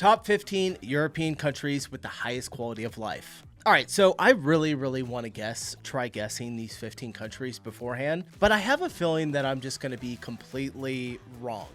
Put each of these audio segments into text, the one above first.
Top 15 European countries with the highest quality of life. All right, so I really want to try guessing these 15 countries beforehand, but I have a feeling that I'm just going to be completely wrong.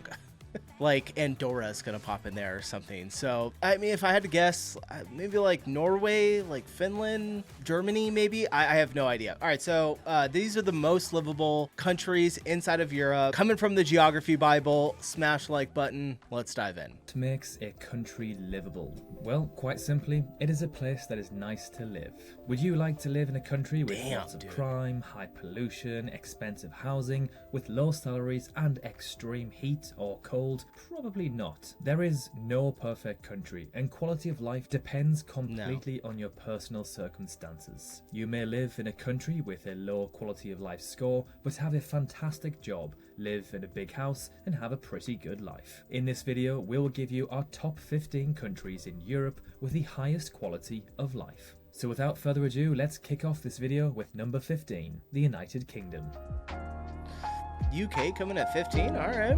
Like Andorra is going to pop in there or something. So, I mean, if I had to guess, maybe like Norway, like Finland, Germany, maybe. I have no idea. All right, so these are the most livable countries inside of Europe. Coming from the Geography Bible, smash like button. Let's dive in. What makes a country livable? Well, quite simply, it is a place that is nice to live. Would you like to live in a country with lots of crime, high pollution, expensive housing, with low salaries and extreme heat or cold? Probably not. There is no perfect country, and quality of life depends completely on your personal circumstances. You may live in a country with a low quality of life score, but have a fantastic job, live in a big house, and have a pretty good life. In this video, we will give you our top 15 countries in Europe with the highest quality of life. So without further ado, let's kick off this video with number 15, the United Kingdom. UK coming at 15, all right.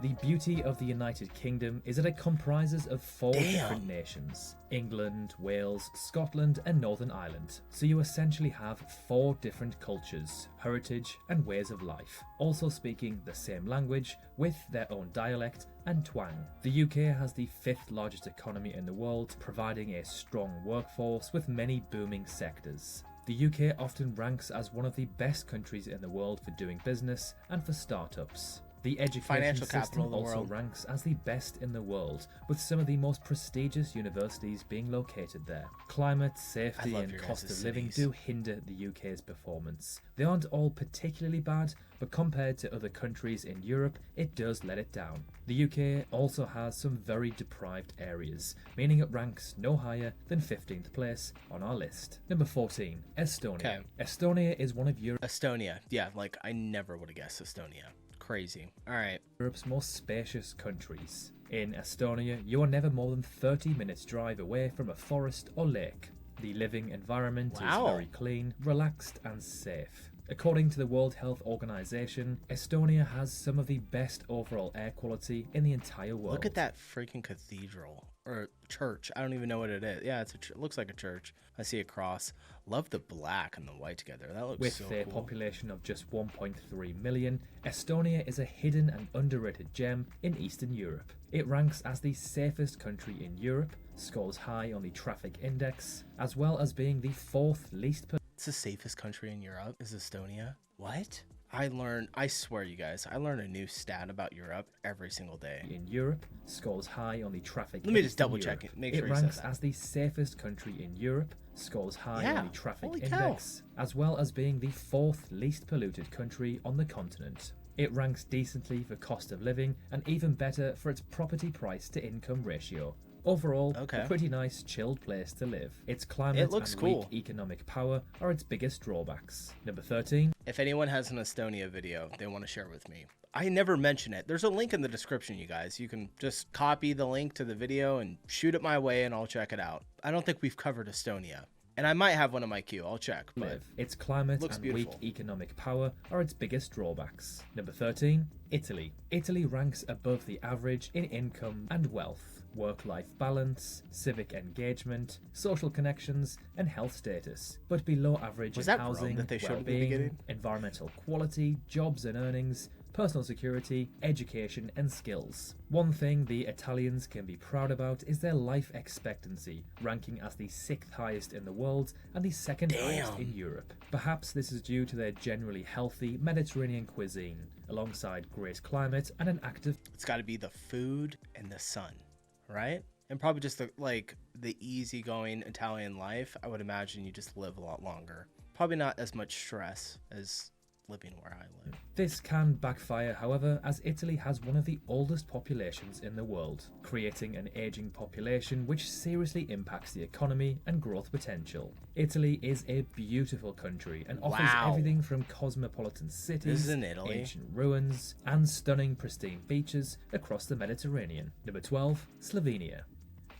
The beauty of the United Kingdom is that it comprises of 4 different nations: England, Wales, Scotland and Northern Ireland. So you essentially have 4 different cultures, heritage and ways of life, also speaking the same language with their own dialect and twang. The UK has the 5th largest economy in the world, providing a strong workforce with many booming sectors. The UK often ranks as one of the best countries in the world for doing business and for startups. The education system also ranks as the best in the world, with some of the most prestigious universities being located there. Climate, safety and cost of living do hinder the UK's performance. They aren't all particularly bad, but compared to other countries in Europe, it does let it down. The UK also has some very deprived areas, meaning it ranks no higher than 15th place on our list. Number 14, Estonia. Okay. Estonia is one of Estonia. Yeah, like I never would have guessed Estonia. Crazy. All right. Europe's most spacious countries. In Estonia, you are never more than 30 minutes drive away from a forest or lake. The living environment is very clean, relaxed and safe. According to the World Health Organization, Estonia has some of the best overall air quality in the entire world. Look at that freaking cathedral or church. I don't even know what it is. Yeah, it looks like a church. I see a cross. Love the black and the white together. That looks so cool. With a population of just 1.3 million, Estonia is a hidden and underrated gem in Eastern Europe. It ranks as the safest country in Europe, scores high on the traffic index, as well as being the 4th least It's the safest country in Europe is Estonia. What? I swear you guys, I learn a new stat about Europe every single day. In Europe, scores high on the traffic. Let me just double check it. Make sure it ranks as the safest country in Europe, scores high on the traffic index, as well as being the 4th least polluted country on the continent. It ranks decently for cost of living and even better for its property price to income ratio. Overall, a pretty nice, chilled place to live. Its climate and weak economic power are its biggest drawbacks. Number 13. If anyone has an Estonia video they want to share with me, I never mention it. There's a link in the description, you guys. You can just copy the link to the video and shoot it my way and I'll check it out. I don't think we've covered Estonia. And I might have one in my queue. I'll check. But its climate and weak economic power are its biggest drawbacks. Number 13. Italy. Italy ranks above the average in income and wealth, work-life balance, civic engagement, social connections, and health status, but below average in housing, well-being, environmental quality, jobs and earnings, personal security, education, and skills. One thing the Italians can be proud about is their life expectancy, ranking as the 6th highest in the world and the 2nd highest in Europe. Perhaps this is due to their generally healthy Mediterranean cuisine, alongside great climate and an active... It's got to be the food and the sun, right? And probably just the easygoing Italian life. I would imagine you just live a lot longer. Probably not as much stress as living where I live. This can backfire, however, as Italy has one of the oldest populations in the world, creating an aging population which seriously impacts the economy and growth potential. Italy is a beautiful country and offers everything from cosmopolitan cities, ancient ruins, and stunning pristine beaches across the Mediterranean. Number 12, Slovenia.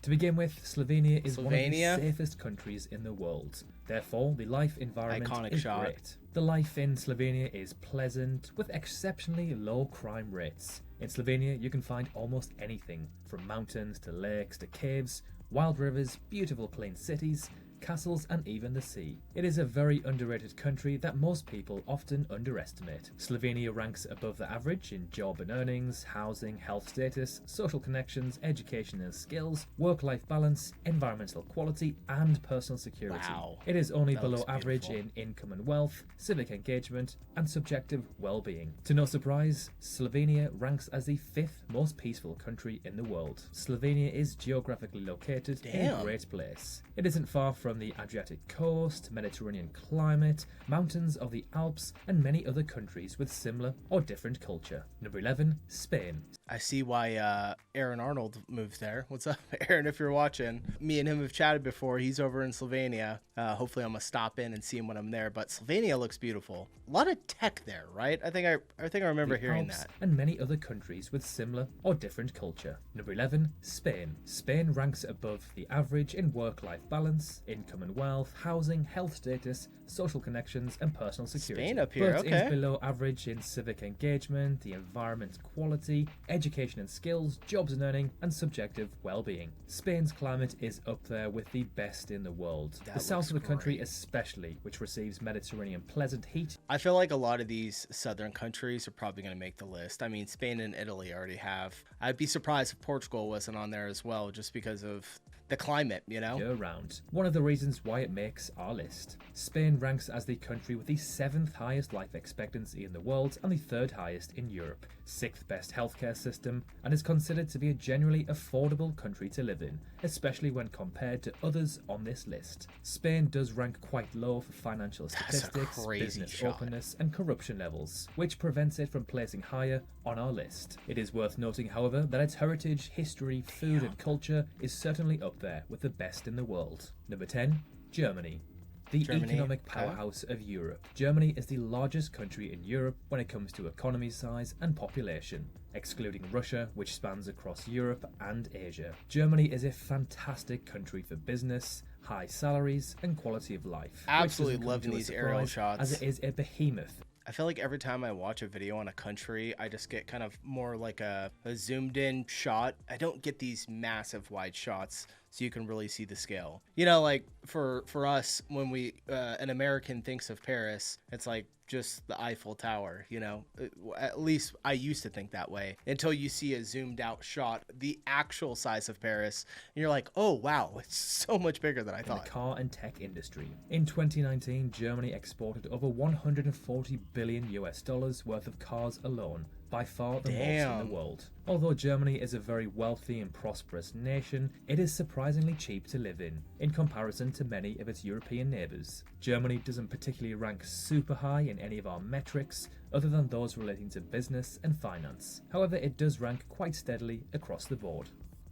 To begin with, Slovenia is one of the Slovenia? safest countries in the world. Therefore, the life environment Iconic is shot. great. The life in Slovenia is pleasant, with exceptionally low crime rates. In Slovenia, you can find almost anything, from mountains to lakes to caves, wild rivers, beautiful clean cities, castles, and even the sea. It is a very underrated country that most people often underestimate. Slovenia ranks above the average in job and earnings, housing, health status, social connections, education and skills, work-life balance, environmental quality, and personal security. Wow. It is only That below looks average beautiful. in income and wealth, civic engagement, and subjective well-being. To no surprise, Slovenia ranks as the 5th most peaceful country in the world. Slovenia is geographically located in a Damn. great place. It isn't far from the Adriatic coast, Mediterranean climate, mountains of the Alps, and many other countries with similar or different culture. Number 11, Spain. I see why Aaron Arnold moved there. What's up, Aaron, if you're watching? Me and him have chatted before. He's over in Slovenia. Hopefully I'm going to stop in and see him when I'm there. But Slovenia looks beautiful. A lot of tech there, right? I think I remember the hearing Alps, that. and many other countries with similar or different culture. Number 11, Spain. Spain ranks above the average in work-life balance, income and wealth, housing, health status, social connections, and personal security. Spain up here, but okay. is below average in civic engagement, the environment's quality, education and skills, jobs and earning, and subjective well-being. Spain's climate is up there with the best in the world. That The south looks of the country great. especially, which receives Mediterranean pleasant heat, I feel like a lot of these southern countries are probably going to make the list. I mean, Spain and Italy already have. I'd be surprised if Portugal wasn't on there as well, just because of the climate, you know? year-round. One of the reasons why it makes our list. Spain ranks as the country with the 7th highest life expectancy in the world and the 3rd highest in Europe, 6th best healthcare system, and is considered to be a generally affordable country to live in, especially when compared to others on this list. Spain does rank quite low for financial That's a statistics, crazy business shot. openness, and corruption levels, which prevents it from placing higher on our list. It is worth noting, however, that its heritage, history, food, and culture is certainly up there with the best in the world. Number 10, Germany. The Germany, economic okay. powerhouse of Europe. Germany is the largest country in Europe when it comes to economy size and population, excluding Russia, which spans across Europe and Asia. Germany is a fantastic country for business, high salaries, and quality of life. which Absolutely doesn't come loving to a these aerial surprise, shots. as it is a behemoth. I feel like every time I watch a video on a country, I just get kind of more like a zoomed in shot. I don't get these massive wide shots so you can really see the scale. You know, like for us, when we an American thinks of Paris, it's like just the Eiffel Tower, you know? At least I used to think that way until you see a zoomed out shot, the actual size of Paris, and you're like, oh wow, it's so much bigger than I In thought. the car and tech industry. In 2019, Germany exported over 140 billion US dollars worth of cars alone, by far the most in Damn. the world. Although Germany is a very wealthy and prosperous nation, it is surprisingly cheap to live in comparison to many of its European neighbours. Germany doesn't particularly rank super high in any of our metrics, other than those relating to business and finance. However, it does rank quite steadily across the board.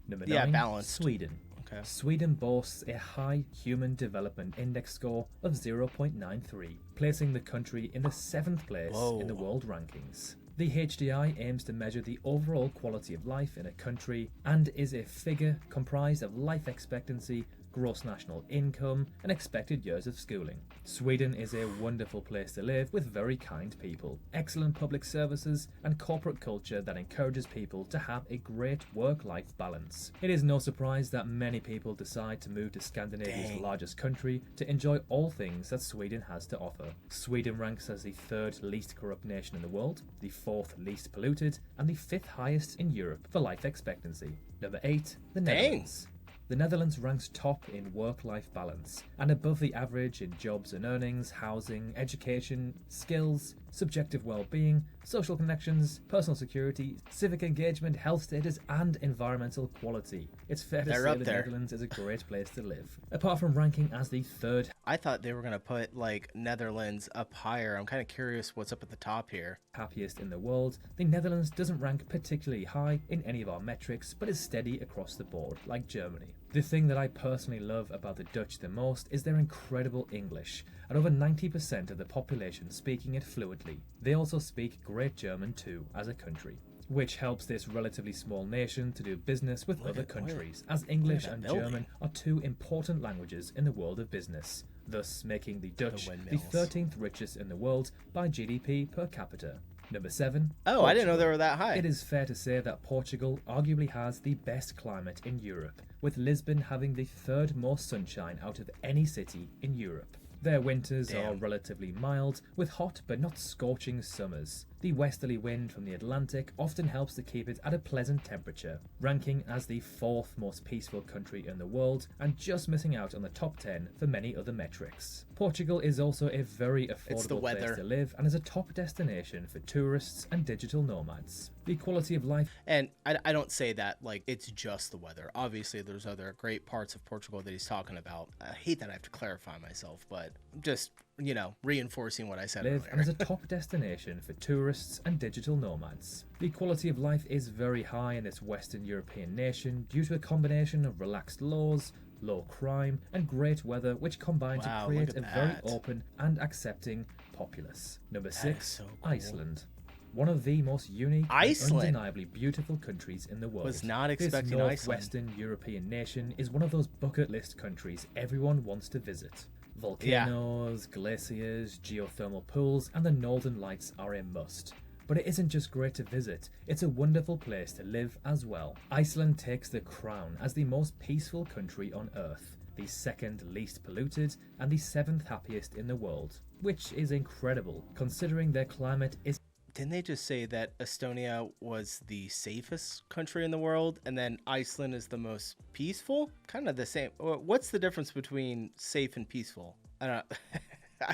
Number 9, Yeah, balanced. Sweden. Okay. Sweden boasts a high Human Development Index score of 0.93, placing the country in the 7th place Whoa. in the world rankings. The HDI aims to measure the overall quality of life in a country and is a figure comprised of life expectancy, gross national income, and expected years of schooling. Sweden is a wonderful place to live with very kind people, excellent public services, and corporate culture that encourages people to have a great work-life balance. It is no surprise that many people decide to move to Scandinavia's Dang. largest country to enjoy all things that Sweden has to offer. Sweden ranks as the 3rd least corrupt nation in the world, the 4th least polluted, and the 5th highest in Europe for life expectancy. Number 8, the Dang. Netherlands. The Netherlands ranks top in work-life balance and above the average in jobs and earnings, housing, education, skills, subjective well-being, social connections, personal security, civic engagement, health status, and environmental quality. It's fair to They're say up the there. Netherlands is a great place to live. Apart from ranking as the 3rd I thought they were going to put like Netherlands up higher. I'm kind of curious what's up at the top here. happiest in the world, the Netherlands doesn't rank particularly high in any of our metrics, but is steady across the board, like Germany. The thing that I personally love about the Dutch the most is their incredible English, and over 90% of the population speaking it fluently. They also speak great German too, as a country. which helps this relatively small nation to do business with other countries, as English and German are two important languages in the world of business, thus making the Dutch the 13th richest in the world by GDP per capita. Number 7. Oh, Portugal. I didn't know they were that high. It is fair to say that Portugal arguably has the best climate in Europe, with Lisbon having the 3rd most sunshine out of any city in Europe. Their winters are relatively mild, with hot but not scorching summers. The westerly wind from the Atlantic often helps to keep it at a pleasant temperature, ranking as the 4th most peaceful country in the world and just missing out on the top 10 for many other metrics. Portugal is also a very affordable place to live and is a top destination for tourists and digital nomads. The quality of life... And I don't say that like it's just the weather. Obviously, there's other great parts of Portugal that he's talking about. I hate that I have to clarify myself, but I'm just, reinforcing what I said earlier. And is a top destination for tourists and digital nomads. The quality of life is very high in this Western European nation due to a combination of relaxed laws, low crime, and great weather, which combine to create a very open and accepting populace. Number 6, so cool. Iceland. One of the most unique and undeniably beautiful countries in the world. Was not expecting Iceland. This northwestern European nation is one of those bucket list countries everyone wants to visit. Volcanoes, glaciers, geothermal pools, and the northern lights are a must. But it isn't just great to visit, it's a wonderful place to live as well. Iceland takes the crown as the most peaceful country on Earth, the 2nd least polluted, and the 7th happiest in the world, which is incredible, considering their climate is... Didn't they just say that Estonia was the safest country in the world and then Iceland is the most peaceful? Kind of the same. What's the difference between safe and peaceful? I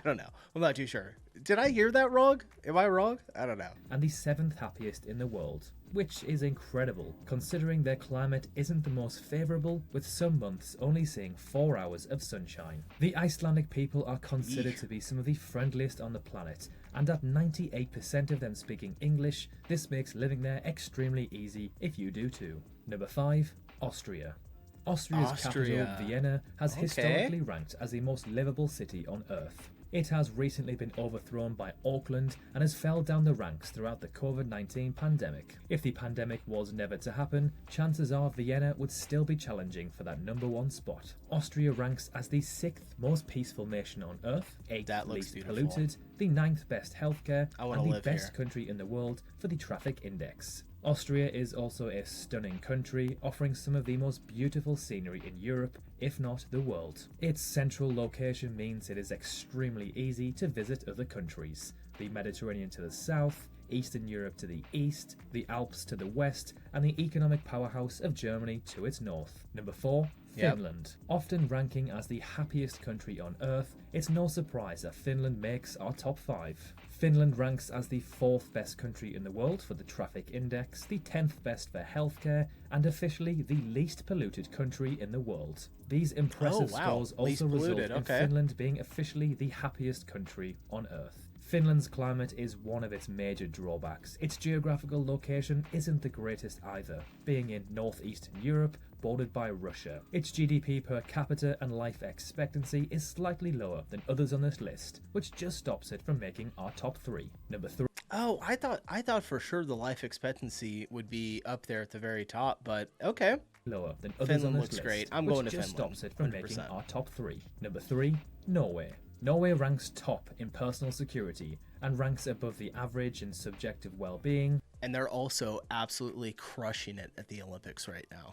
don't know. I'm not too sure. Did I hear that wrong? Am I wrong? I don't know. And the 7th happiest in the world, which is incredible, considering their climate isn't the most favourable, with some months only seeing 4 hours of sunshine. The Icelandic people are considered to be some of the friendliest on the planet, and at 98% of them speaking English, this makes living there extremely easy if you do too. Number 5, Austria. Austria's capital, Vienna, has historically ranked as the most livable city on Earth. It has recently been overthrown by Auckland and has fell down the ranks throughout the COVID-19 pandemic. If the pandemic was never to happen, chances are Vienna would still be challenging for that number 1 spot. Austria ranks as the 6th most peaceful nation on Earth, 8th least polluted, the 9th best healthcare, and the best country in the world for the traffic index. Austria is also a stunning country, offering some of the most beautiful scenery in Europe, if not the world. Its central location means it is extremely easy to visit other countries. The Mediterranean to the south, Eastern Europe to the east, the Alps to the west, and the economic powerhouse of Germany to its north. Number 4, Finland. Often ranking as the happiest country on Earth, it's no surprise that Finland makes our top 5. Finland ranks as the 4th best country in the world for the traffic index, the 10th best for healthcare, and officially the least polluted country in the world. These impressive scores also result in Finland being officially the happiest country on Earth. Finland's climate is one of its major drawbacks. Its geographical location isn't the greatest either, being in northeastern Europe, bordered by Russia. Its GDP per capita and life expectancy is slightly lower than others on this list, which just stops it from making our top 3. Number 3. Oh, I thought for sure the life expectancy would be up there at the very top, but okay. Lower than others on this looks list, great. I'm going to Finland, which just stops it from 100%. making our top 3. Number 3, Norway. Norway ranks top in personal security and ranks above the average in subjective well-being. And they're also absolutely crushing it at the Olympics right now.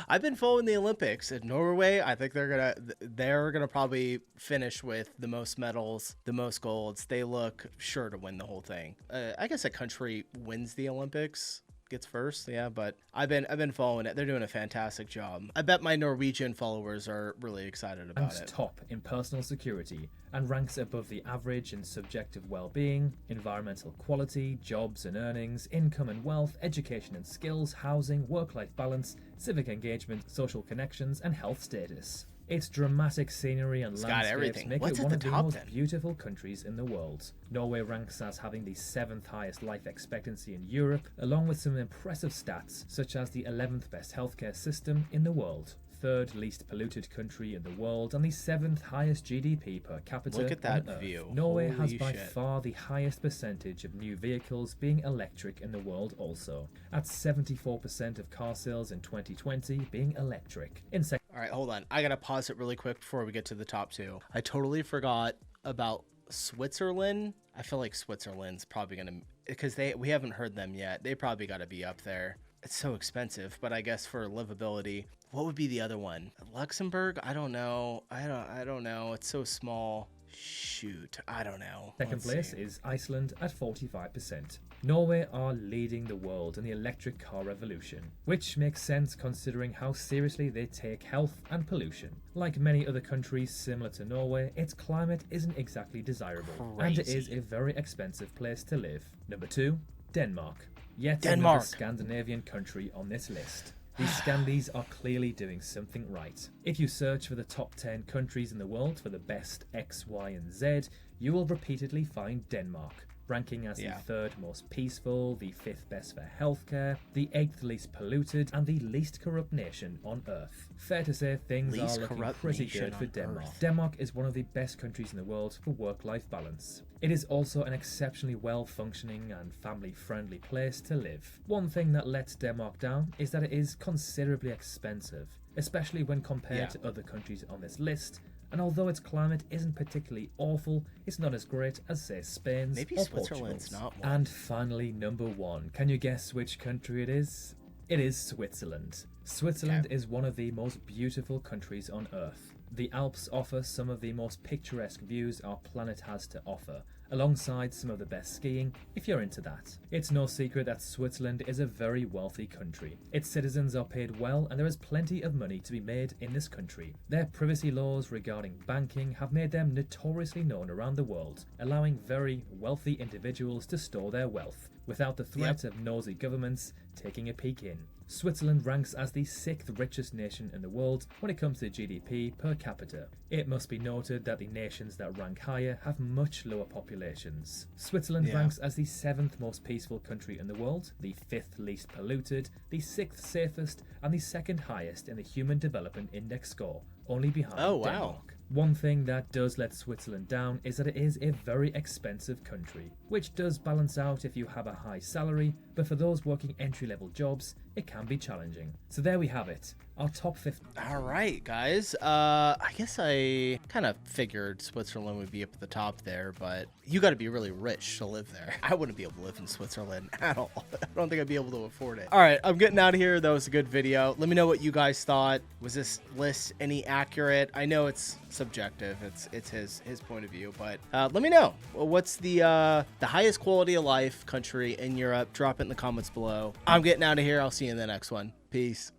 I've been following the Olympics in Norway. I think they're gonna probably finish with the most medals, the most golds. They look sure to win the whole thing. I guess a country wins the Olympics gets first, but I've been following it. They're doing a fantastic job. I bet my Norwegian followers are really excited about it. Ranks top in personal security and ranks above the average in subjective well-being, environmental quality, jobs and earnings, income and wealth, education and skills, housing, work-life balance, civic engagement, social connections, and health status. Its dramatic scenery and landscapes make it one of the most beautiful countries in the world. Norway ranks as having the 7th highest life expectancy in Europe, along with some impressive stats such as the 11th best healthcare system in the world, third least polluted country in the world and the 7th highest GDP per capita. Look at that on Earth. view. Norway Holy has by shit. far the highest percentage of new vehicles being electric in the world also, at 74% of car sales in 2020 being electric. In All right, hold on. I gotta pause it really quick before we get to the top 2. I totally forgot about Switzerland. I feel like Switzerland's probably gonna, because we haven't heard them yet. They probably gotta be up there. It's so expensive, but I guess for livability, what would be the other one? Luxembourg? I don't know. I don't know. It's so small. Shoot, I don't know. Second place is Iceland at 45%. Norway are leading the world in the electric car revolution, which makes sense considering how seriously they take health and pollution. Like many other countries similar to Norway, its climate isn't exactly desirable, and it is a very expensive place to live. Number 2, Denmark. Yet another Scandinavian country on this list. These Scandies are clearly doing something right. If you search for the top 10 countries in the world for the best X, Y, and Z, you will repeatedly find Denmark, ranking as the 3rd most peaceful, the 5th best for healthcare, the 8th least polluted, and the least corrupt nation on Earth. Fair to say things are looking pretty good for Denmark. Denmark is one of the best countries in the world for work-life balance. It is also an exceptionally well-functioning and family-friendly place to live. One thing that lets Denmark down is that it is considerably expensive, especially when compared to other countries on this list. And although its climate isn't particularly awful, it's not as great as, say, Spain's or Portugal's. Not one. And finally, number 1. Can you guess which country it is? It is Switzerland. Switzerland is one of the most beautiful countries on Earth. The Alps offer some of the most picturesque views our planet has to offer, alongside some of the best skiing, if you're into that. It's no secret that Switzerland is a very wealthy country. Its citizens are paid well, and there is plenty of money to be made in this country. Their privacy laws regarding banking have made them notoriously known around the world, allowing very wealthy individuals to store their wealth, without the threat of nosy governments taking a peek in. Switzerland ranks as the 6th richest nation in the world when it comes to GDP per capita. It must be noted that the nations that rank higher have much lower populations. Switzerland ranks as the 7th most peaceful country in the world, the 5th least polluted, the 6th safest, and the 2nd highest in the Human Development Index score, only behind Denmark. One thing that does let Switzerland down is that it is a very expensive country, which does balance out if you have a high salary, but for those working entry-level jobs, it can be challenging. So there we have it, our top 50. All right, guys. I guess I kind of figured Switzerland would be up at the top there, but you got to be really rich to live there. I wouldn't be able to live in Switzerland at all. I don't think I'd be able to afford it. All right, I'm getting out of here. That was a good video. Let me know what you guys thought. Was this list any accurate? I know it's subjective. It's his point of view, but let me know. What's the highest quality of life country in Europe? Drop it in the comments below. I'm getting out of here. I'll see you in the next one. Peace.